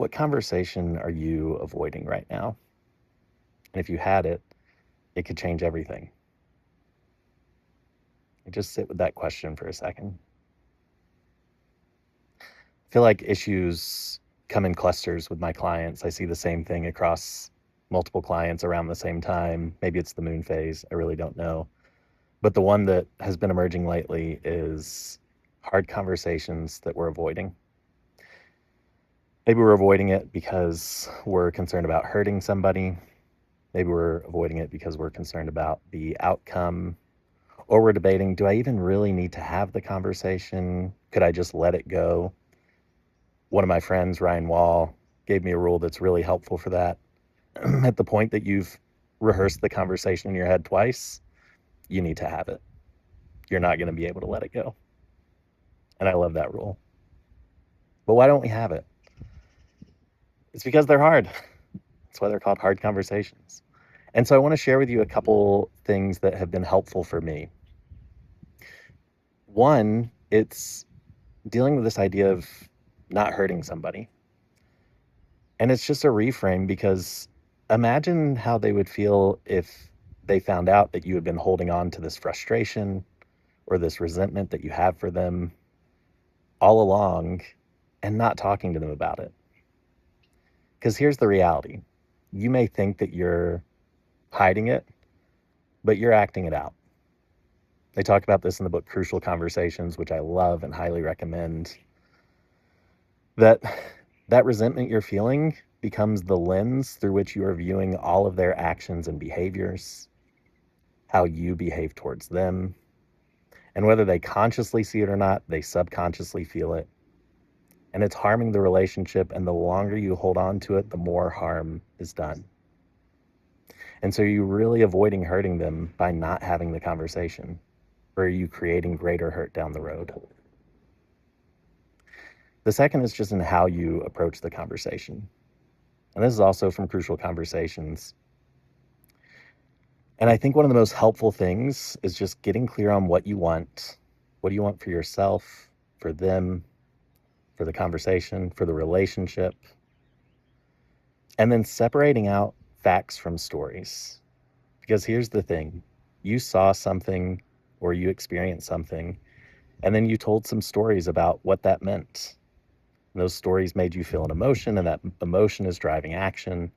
What conversation are you avoiding right now? And if you had it, it could change everything. Just sit with that question for a second. I feel like issues come in clusters with my clients. I see the same thing across multiple clients around the same time. Maybe it's the moon phase. I really don't know. But the one that has been emerging lately is hard conversations that we're avoiding. Maybe we're avoiding it because we're concerned about hurting somebody. Maybe we're avoiding it because we're concerned about the outcome, or we're debating, do I even really need to have the conversation? Could I just let it go? One of my friends, Ryan Wall, gave me a rule that's really helpful for that. At the point that you've rehearsed the conversation in your head twice, you need to have it. You're not going to be able to let it go. And I love that rule. But why don't we have it? It's because they're hard. That's why they're called hard conversations. And so I want to share with you a couple things that have been helpful for me. One, it's dealing with this idea of not hurting somebody. And it's just a reframe, because imagine how they would feel if they found out that you had been holding on to this frustration or this resentment that you have for them all along and not talking to them about it. Because here's the reality. You may think that you're hiding it, but you're acting it out. They talk about this in the book Crucial Conversations, which I love and highly recommend. That resentment you're feeling becomes the lens through which you are viewing all of their actions and behaviors, how you behave towards them. And whether they consciously see it or not, they subconsciously feel it. And it's harming the relationship, and the longer you hold on to it, the more harm is done. And so you're really avoiding hurting them by not having the conversation, or are you creating greater hurt down the road? The second is just in how you approach the conversation. And this is also from Crucial Conversations. And I think one of the most helpful things is just getting clear on what you want. What do you want for yourself, for them, for the conversation, for the relationship? And then separating out facts from stories. Because here's the thing. You saw something or you experienced something, and then you told some stories about what that meant. And those stories made you feel an emotion, and that emotion is driving action.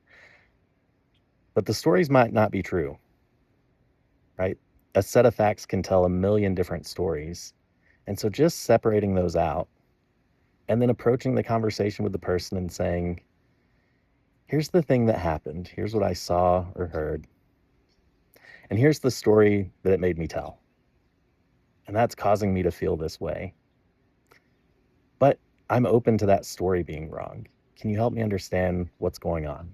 But the stories might not be true, right? A set of facts can tell a million different stories. And so just separating those out and then approaching the conversation with the person and saying, here's the thing that happened. Here's what I saw or heard. And here's the story that it made me tell. And that's causing me to feel this way. But I'm open to that story being wrong. Can you help me understand what's going on?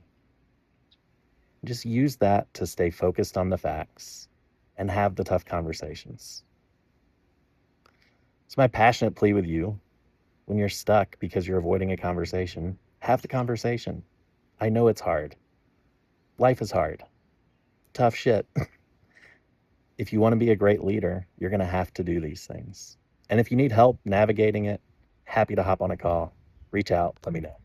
Just use that to stay focused on the facts and have the tough conversations. So my passionate plea with you, when you're stuck because you're avoiding a conversation, have the conversation. I know it's hard. Life is hard. Tough shit. If you want to be a great leader, you're going to have to do these things. And if you need help navigating it, happy to hop on a call. Reach out, let me know.